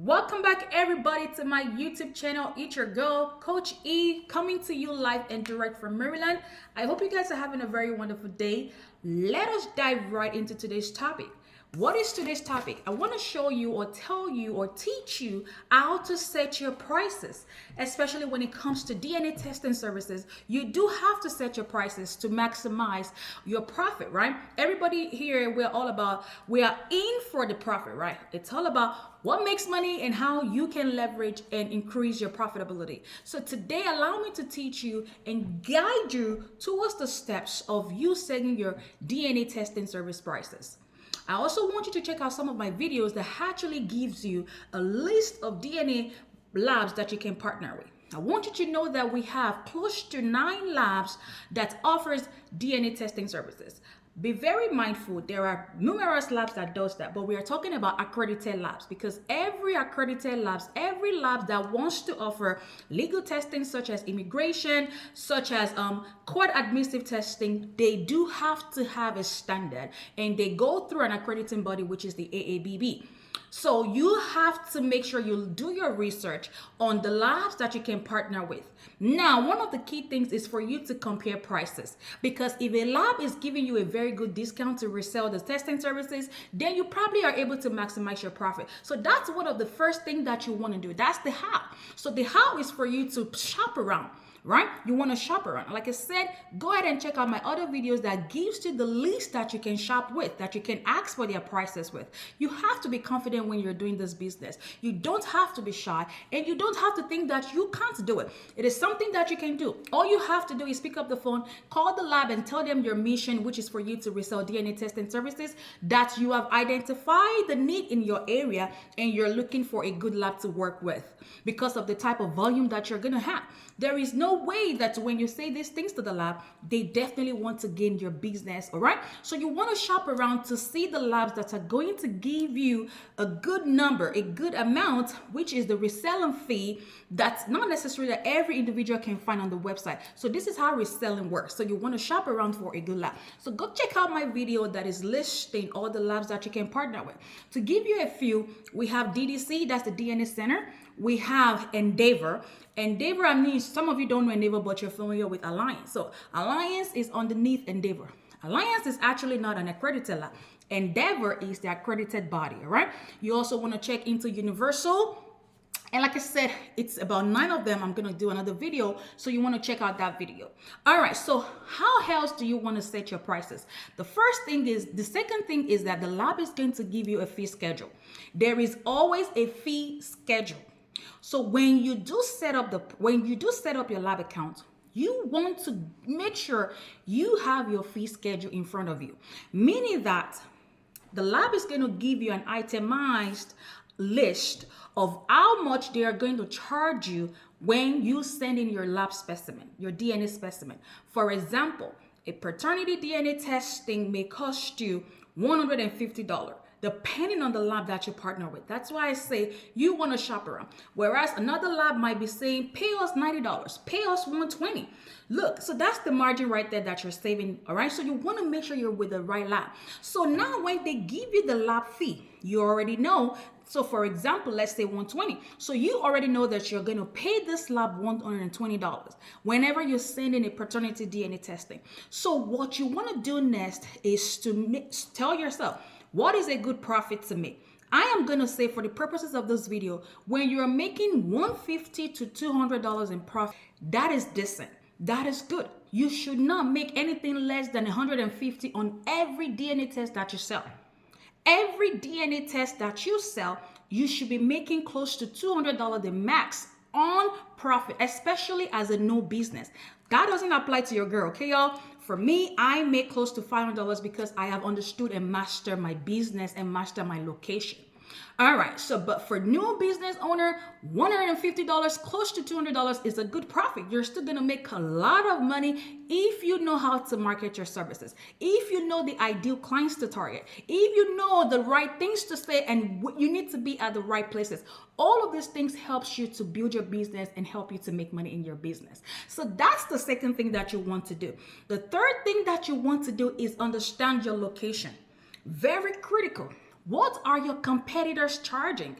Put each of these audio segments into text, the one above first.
Welcome back, everybody, to my YouTube channel. It's your girl, Coach E, coming to you live and direct from Maryland. I hope you guys are having a very wonderful day. Let us dive right into today's topic. What is today's topic? I want to show you or tell you or teach you how to set your prices, especially when it comes to DNA testing services. You do have to set your prices to maximize your profit, right? Everybody here, we are in for the profit, right? It's all about what makes money and how you can leverage and increase your profitability. So today, allow me to teach you and guide you towards the steps of you setting your DNA testing service prices. I also want you to check out some of my videos that actually gives you a list of DNA labs that you can partner with. I want you to know that we have close to 9 labs that offers DNA testing services. Be very mindful, there are numerous labs that does that, but we are talking about accredited labs because every accredited labs, every lab that wants to offer legal testing such as immigration, such as court admissive testing, they do have to have a standard and they go through an accrediting body, which is the AABB. So you have to make sure you do your research on the labs that you can partner with. Now, one of the key things is for you to compare prices, because if a lab is giving you a very good discount to resell the testing services, then you probably are able to maximize your profit. So that's one of the first things that you want to do. That's the how. So the how is for you to shop around. Right? You want to shop around. Like I said, go ahead and check out my other videos that gives you the list that you can shop with, that you can ask for their prices with. You have to be confident when you're doing this business. You don't have to be shy and you don't have to think that you can't do it. It is something that you can do. All you have to do is pick up the phone, call the lab and tell them your mission, which is for you to resell DNA testing services, that you have identified the need in your area and you're looking for a good lab to work with because of the type of volume that you're going to have. There is no way that when you say these things to the lab, they definitely want to gain your business, all right? So you want to shop around to see the labs that are going to give you a good number, a good amount, which is the reselling fee that's not necessarily that every individual can find on the website. So this is how reselling works. So you want to shop around for a good lab. So go check out my video that is listing all the labs that you can partner with. To give you a few, we have DDC, that's the DNA Center. We have Endeavor. Endeavor, I mean, some of you don't know Endeavor, but you're familiar with Alliance. So Alliance is underneath Endeavor. Alliance is actually not an accredited lab. Endeavor is the accredited body, all right? You also want to check into Universal. And like I said, it's about 9 of them. I'm going to do another video. So you want to check out that video. All right. So how else do you want to set your prices? The second thing is that the lab is going to give you a fee schedule. There is always a fee schedule. So when you do set up your lab account, you want to make sure you have your fee schedule in front of you, meaning that the lab is going to give you an itemized list of how much they are going to charge you when you send in your lab specimen, your DNA specimen. For example, a paternity DNA testing may cost you $150. Depending on the lab that you partner with. That's why I say you want to shop around. Whereas another lab might be saying, pay us $90, pay us $120. Look, so that's the margin right there that you're saving, all right? So you want to make sure you're with the right lab. So now when they give you the lab fee, you already know. So for example, let's say $120. So you already know that you're going to pay this lab $120 whenever you're sending a paternity DNA testing. So what you want to do next is to tell yourself, what is a good profit to make? I am going to say, for the purposes of this video, when you're making $150 to $200 in profit, that is decent. That is good. You should not make anything less than $150 on every DNA test that you sell. Every DNA test that you sell, you should be making close to $200 the max on profit, especially as a new business. That doesn't apply to your girl, okay, y'all? For me, I make close to $500 because I have understood and mastered my business and master my location. All right, so but for new business owner, $150, close to $200 is a good profit. You're still gonna make a lot of money if you know how to market your services, if you know the ideal clients to target, if you know the right things to say, and you need to be at the right places. All of these things helps you to build your business and help you to make money in your business. So that's the second thing that you want to do. The third thing that you want to do is understand your location. Very critical. What are your competitors charging?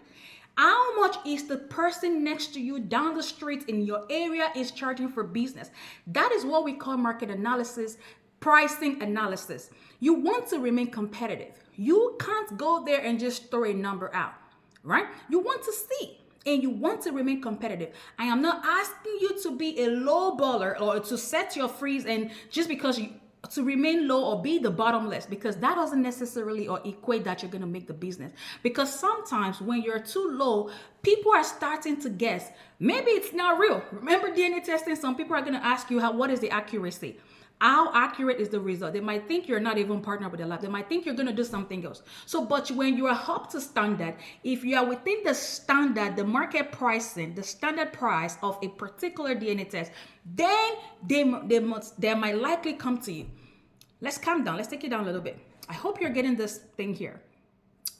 How much is the person next to you down the street in your area is charging for business? That is what we call market analysis, pricing analysis. You want to remain competitive. You can't go there and just throw a number out, right? You want to see and you want to remain competitive. I am not asking you to be a low baller or to set your freeze and just because you to remain low or be the bottomless, because that doesn't necessarily or equate that you're going to make the business. Because sometimes when you're too low, people are starting to guess maybe it's not real. Remember DNA testing, some people are going to ask you what is the accuracy. How accurate is the result? They might think you're not even partnered with the lab. They might think you're going to do something else. So, but when you are up to standard, if you are within the standard, the market pricing, the standard price of a particular DNA test, then they might likely come to you. Let's calm down. Let's take it down a little bit. I hope you're getting this thing here.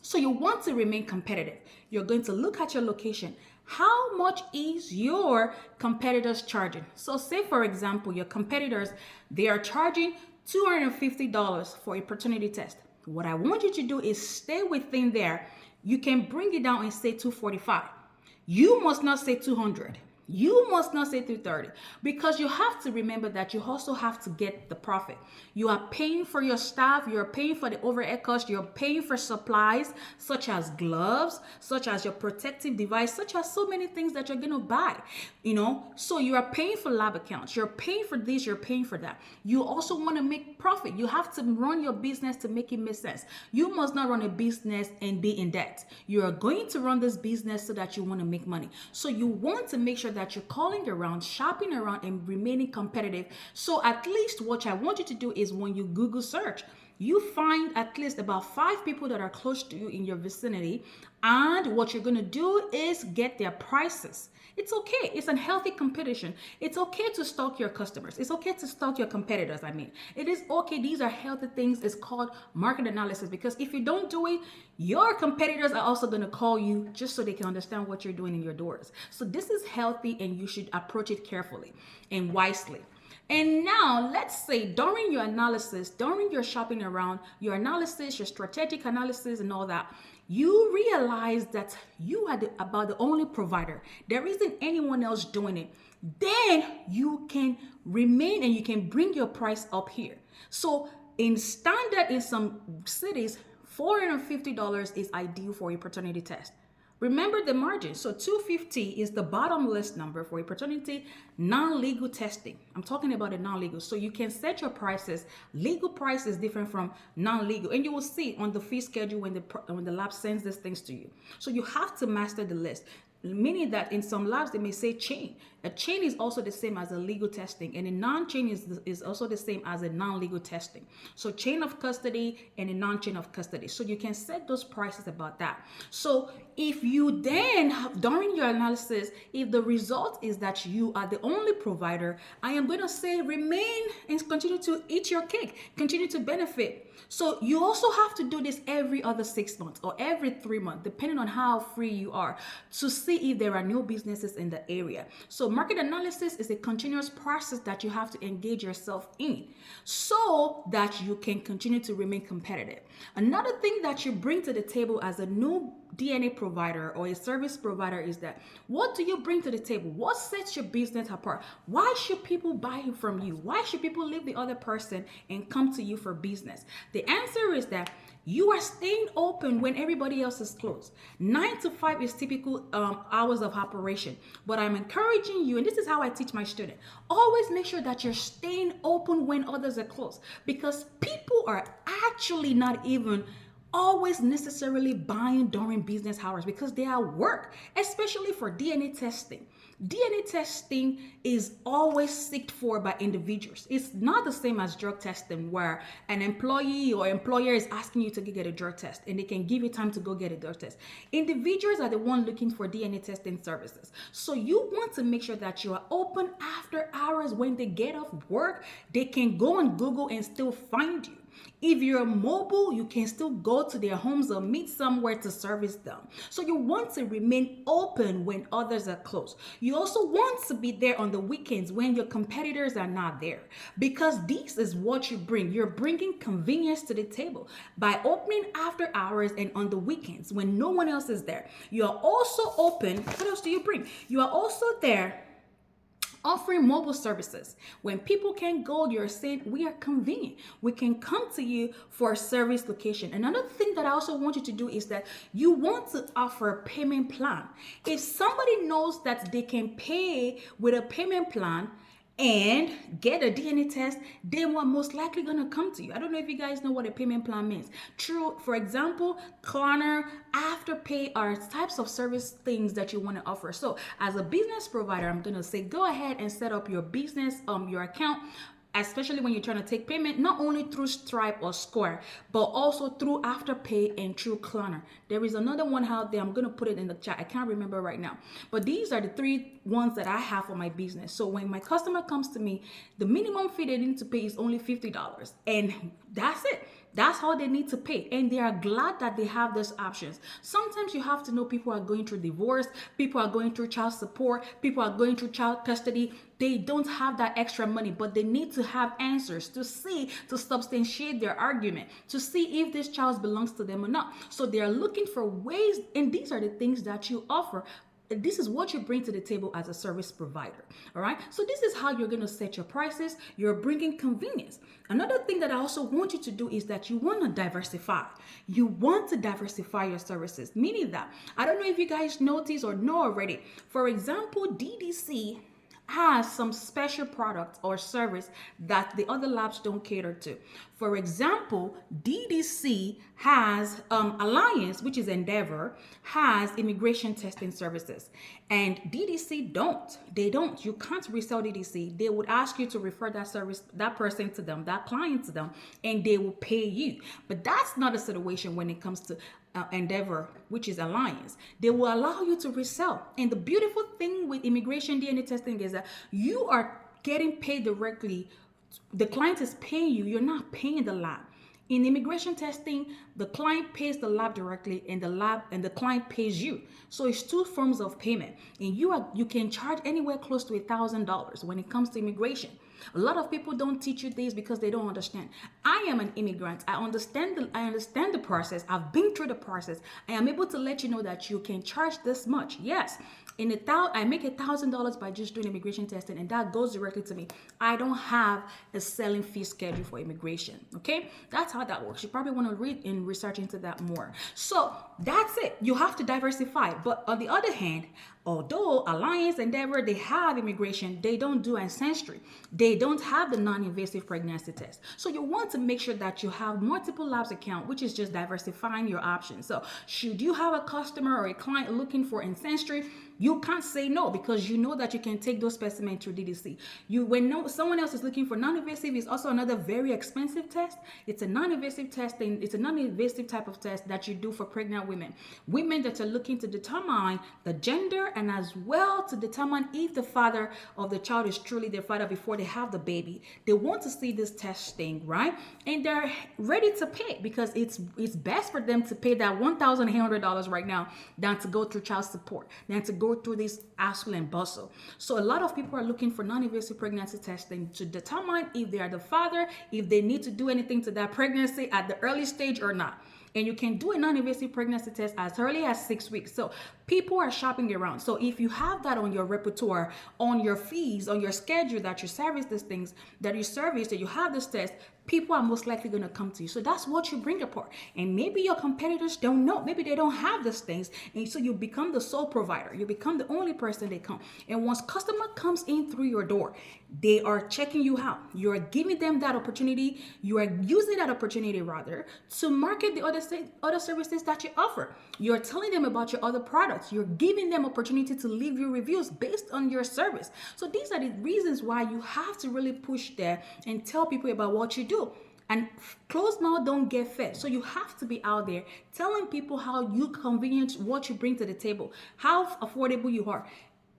So you want to remain competitive. You're going to look at your location. How much is your competitors charging? So say, for example, your competitors, they are charging $250 for a paternity test. What I want you to do is stay within there. You can bring it down and say $245. You must not say $200. You must not say $230, because you have to remember that you also have to get the profit. You are paying for your staff, you're paying for the overhead cost, you're paying for supplies such as gloves, such as your protective device, such as so many things that you're going to buy, so you are paying for lab accounts, you're paying for this, you're paying for that. You also want to make profit. You have to run your business to make it make sense. You must not run a business and be in debt. You are going to run this business so that you want to make money. So you want to make sure that you're calling around, shopping around, and remaining competitive. So at least what I want you to do is when you Google search, you find at least about 5 people that are close to you in your vicinity. And what you're going to do is get their prices. It's okay. It's a healthy competition. It's okay to stalk your customers. It's okay to stalk your competitors. It is okay. These are healthy things. It's called market analysis, because if you don't do it, your competitors are also going to call you just so they can understand what you're doing in your doors. So this is healthy and you should approach it carefully and wisely. And now let's say during your analysis, during your shopping around, your analysis, your strategic analysis and all that, you realize that you are about the only provider. There isn't anyone else doing it. Then you can remain and you can bring your price up here. So in standard, in some cities, $450 is ideal for a paternity test. Remember the margin. So $250 is the bottomless number for a paternity non-legal testing. I'm talking about a non-legal. So you can set your prices. Legal price is different from non-legal. And you will see on the fee schedule when the lab sends these things to you. So you have to master the list. Meaning that in some labs, they may say chain. A chain is also the same as a legal testing, and a non-chain is also the same as a non-legal testing. So chain of custody and a non-chain of custody. So you can set those prices about that. So if you then, during your analysis, if the result is that you are the only provider, I am going to say remain and continue to eat your cake, continue to benefit. So you also have to do this every other 6 months or every 3 months, depending on how free you are, to see if there are new businesses in the area. So market analysis is a continuous process that you have to engage yourself in so that you can continue to remain competitive. Another thing that you bring to the table as a new DNA provider or a service provider is that what do you bring to the table? What sets your business apart? Why should people buy from you? Why should people leave the other person and come to you for business? The answer is that you are staying open when everybody else is closed. 9 to 5 is typical hours of operation. But I'm encouraging you, and this is how I teach my students, always make sure that you're staying open when others are closed, because people are actually not even always necessarily buying during business hours because they are at work, especially for DNA testing. DNA testing is always sought for by individuals. It's not the same as drug testing where an employee or employer is asking you to go get a drug test and they can give you time to go get a drug test. Individuals are the one looking for DNA testing services. So you want to make sure that you are open after hours. When they get off work, they can go on Google and still find you. If you're mobile, you can still go to their homes or meet somewhere to service them. So you want to remain open when others are closed. You also want to be there on the weekends when your competitors are not there, because this is what you bring. You're bringing convenience to the table by opening after hours and on the weekends when no one else is there. You are also open. What else do you bring? You are also there offering mobile services. When people can't go, you're saying we are convenient. We can come to you for a service location. Another thing that I also want you to do is that you want to offer a payment plan. If somebody knows that they can pay with a payment plan and get a DNA test, they are most likely going to come to you. I don't know if you guys know what a payment plan means. True, for example, Klarna, Afterpay are types of service things that you want to offer. So as a business provider, I'm going to say go ahead and set up your business, your account, especially when you're trying to take payment, not only through Stripe or Square, but also through Afterpay and through Klarna. There is another one out there. I'm going to put it in the chat. I can't remember right now. But these are the three ones that I have for my business. So when my customer comes to me, the minimum fee they need to pay is only $50. And that's it. That's how they need to pay. And they are glad that they have those options. Sometimes you have to know people are going through divorce, people are going through child support, people are going through child custody. They don't have that extra money, but they need to have answers to substantiate their argument, to see if this child belongs to them or not. So they are looking for ways, and these are the things that you offer. This is what you bring to the table as a service provider. All right. So this is how you're going to set your prices. You're bringing convenience. Another thing that I also want you to do is that you want to diversify. You want to diversify your services, meaning that I don't know if you guys notice or know already. For example, DDC has some special product or service that the other labs don't cater to. For example, DDC has Alliance, which is Endeavor, has immigration testing services. And DDC don't. They don't. You can't resell DDC. They would ask you to refer that service, that person to them, that client to them, and they will pay you. But that's not a situation when it comes to Endeavor, which is Alliance. They will allow you to resell. And the beautiful thing with immigration DNA testing is that you are getting paid directly. The client is paying you. You're not paying the lab. In immigration testing, the client pays the lab directly, and the client pays you. So it's two forms of payment, and you can charge anywhere close to $1,000 when it comes to immigration. A lot of people don't teach you this because they don't understand. I am an immigrant. I understand the process. I've been through the process. I am able to let you know that you can charge this much. Yes. I make $1,000 by just doing immigration testing, and that goes directly to me. I don't have a selling fee schedule for immigration. Okay, that's how that works. You probably want to read and research into that more. So that's it. You have to diversify. But on the other hand, although Alliance, Endeavor, they have immigration, they don't do ancestry. They don't have the non-invasive pregnancy test. So you want to make sure that you have multiple labs account, which is just diversifying your options. So should you have a customer or a client looking for ancestry, you can't say no, because you know that you can take those specimens through DDC. Someone else is looking for non-invasive, is also another very expensive test. It's a non-invasive testing. It's a non-invasive type of test that you do for pregnant women that are looking to determine the gender, and as well to determine if the father of the child is truly their father before they have the baby. They want to see this testing, right? And they're ready to pay, because it's best for them to pay that $1,800 right now than to go through child support, than to go through this hassle and bustle. So a lot of people are looking for non-invasive pregnancy testing to determine if they are the father, if they need to do anything to that pregnancy at the early stage or not. And you can do a non-invasive pregnancy test as early as 6 weeks. So people are shopping around. So if you have that on your repertoire, on your fees, on your schedule, that you service these things, that you have this test, people are most likely going to come to you. So that's what you bring apart. And maybe your competitors don't know. Maybe they don't have these things. And so you become the sole provider. You become the only person they come. And once customer comes in through your door, they are checking you out. You are giving them that opportunity. You are using that opportunity rather to market the other services that you offer. You're telling them about your other products. You're giving them opportunity to leave you reviews based on your service. So these are the reasons why you have to really push there and tell people about what you do. And closed mouth don't get fed. So you have to be out there telling people how you convenient, what you bring to the table, how affordable you are.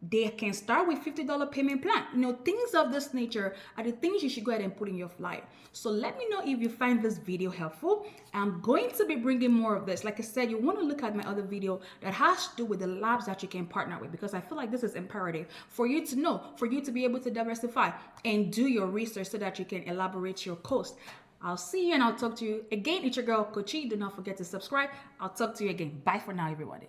they can start with $50 payment plan. You know, things of this nature are the things you should go ahead and put in your flyer. So let me know if you find this video helpful. I'm going to be bringing more of this. Like I said, you want to look at my other video that has to do with the labs that you can partner with, because I feel like this is imperative for you to know, for you to be able to diversify and do your research so that you can elaborate your cost. I'll see you and I'll talk to you again. It's your girl, Coach E. Do not forget to subscribe. I'll talk to you again. Bye for now, everybody.